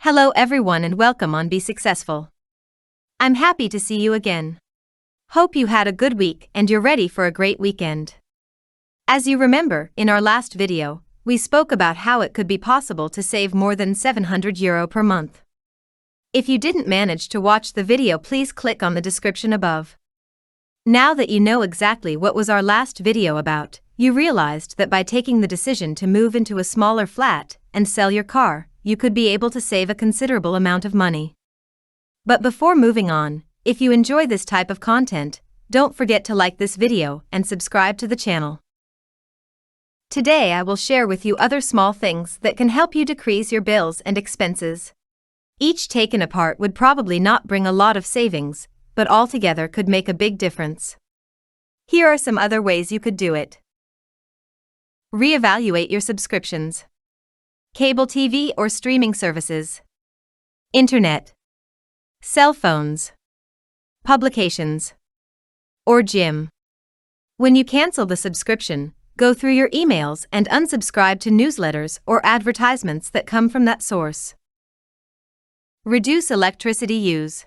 Hello everyone and welcome on Be Successful. I'm happy to see you again. Hope you had a good week and you're ready for a great weekend. As you remember, in our last video, we spoke about how it could be possible to save more than €700 per month. If you didn't manage to watch the video, please click on the description above. Now that you know exactly what was our last video about, you realized that by taking the decision to move into a smaller flat and sell your car, you could be able to save a considerable amount of money. But before moving on, if you enjoy this type of content, don't forget to like this video and subscribe to the channel. Today I will share with you other small things that can help you decrease your bills and expenses. Each taken apart would probably not bring a lot of savings, but all together could make a big difference. Here are some other ways you could do it. Reevaluate your subscriptions. Cable TV or streaming services. Internet. Cell phones. Publications. Or gym. When you cancel the subscription, go through your emails and unsubscribe to newsletters or advertisements that come from that source. Reduce electricity use.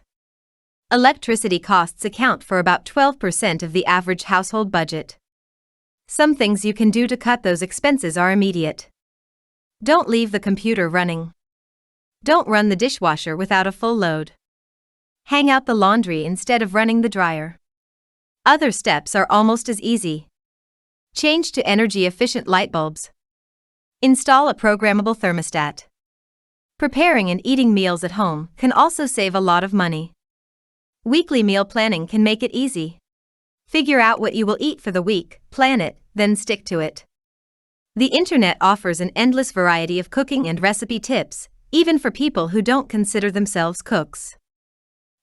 Electricity costs account for about 12% of the average household budget. Some things you can do to cut those expenses are immediate. Don't leave the computer running. Don't run the dishwasher without a full load. Hang out the laundry instead of running the dryer. Other steps are almost as easy. Change to energy-efficient light bulbs. Install a programmable thermostat. Preparing and eating meals at home can also save a lot of money. Weekly meal planning can make it easy. Figure out what you will eat for the week, plan it, then stick to it. The internet offers an endless variety of cooking and recipe tips, even for people who don't consider themselves cooks.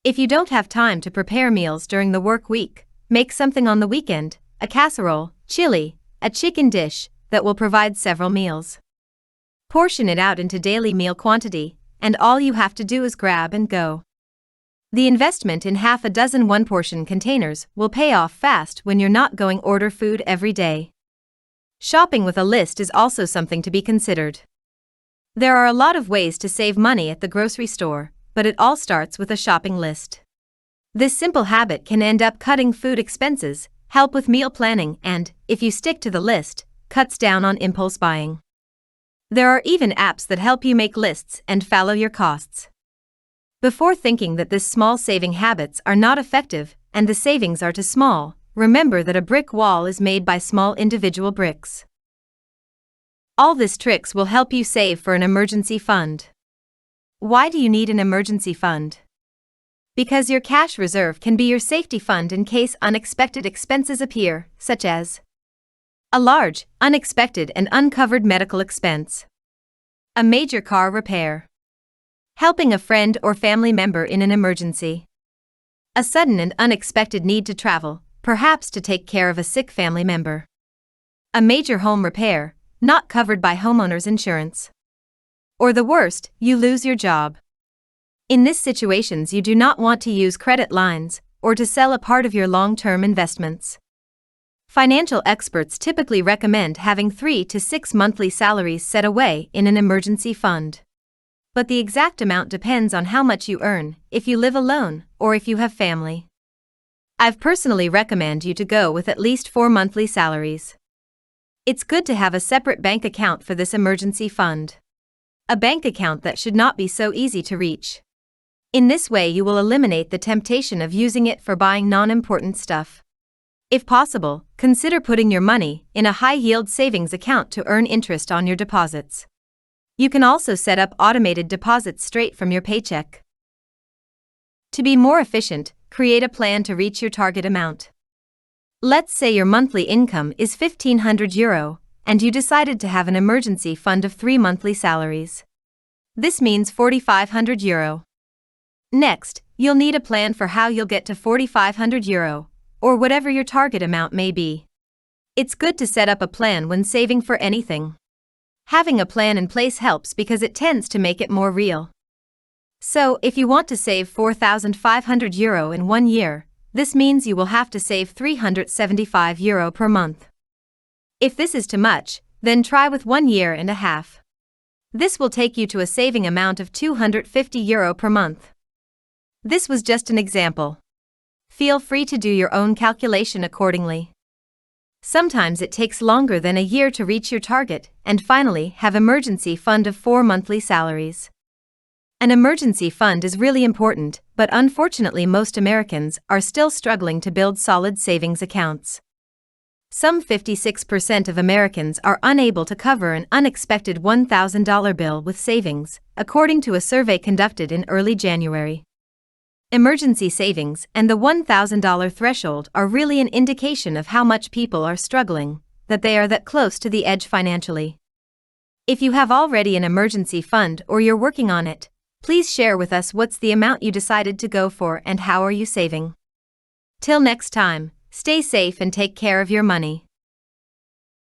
If you don't have time to prepare meals during the work week, make something on the weekend, a casserole, chili, a chicken dish that will provide several meals. Portion it out into daily meal quantity, and all you have to do is grab and go. The investment in half a dozen one-portion containers will pay off fast when you're not going order food every day. Shopping with a list is also something to be considered. There are a lot of ways to save money at the grocery store, but it all starts with a shopping list. This simple habit can end up cutting food expenses, help with meal planning, and, if you stick to the list, cuts down on impulse buying. There are even apps that help you make lists and follow your costs. Before thinking that this small saving habits are not effective and the savings are too small, remember that a brick wall is made by small individual bricks. All these tricks will help you save for an emergency fund. Why do you need an emergency fund? Because your cash reserve can be your safety fund in case unexpected expenses appear, such as a large, unexpected and uncovered medical expense, a major car repair, helping a friend or family member in an emergency, a sudden and unexpected need to travel, perhaps to take care of a sick family member, a major home repair, not covered by homeowners insurance, or the worst, you lose your job. In these situations you do not want to use credit lines or to sell a part of your long-term investments. Financial experts typically recommend having 3 to 6 monthly salaries set away in an emergency fund. But the exact amount depends on how much you earn, if you live alone, or if you have family. I've personally recommend you to go with at least 4 monthly salaries. It's good to have a separate bank account for this emergency fund. A bank account that should not be so easy to reach. In this way you will eliminate the temptation of using it for buying non-important stuff. If possible, consider putting your money in a high-yield savings account to earn interest on your deposits. You can also set up automated deposits straight from your paycheck. To be more efficient, create a plan to reach your target amount. Let's say your monthly income is €1,500 and you decided to have an emergency fund of 3 monthly salaries. This means €4,500. Next, you'll need a plan for how you'll get to €4,500, or whatever your target amount may be. It's good to set up a plan when saving for anything. Having a plan in place helps because it tends to make it more real. So, if you want to save €4,500 in 1 year, this means you will have to save €375 per month. If this is too much, then try with 1.5 years. This will take you to a saving amount of €250 per month. This was just an example. Feel free to do your own calculation accordingly. Sometimes it takes longer than a year to reach your target and finally have emergency fund of 4 monthly salaries. An emergency fund is really important, but unfortunately most Americans are still struggling to build solid savings accounts. Some 56% of Americans are unable to cover an unexpected $1,000 bill with savings, according to a survey conducted in early January. Emergency savings and the $1,000 threshold are really an indication of how much people are struggling, that they are that close to the edge financially. If you have already an emergency fund or you're working on it, please share with us what's the amount you decided to go for and how are you saving. Till next time, stay safe and take care of your money.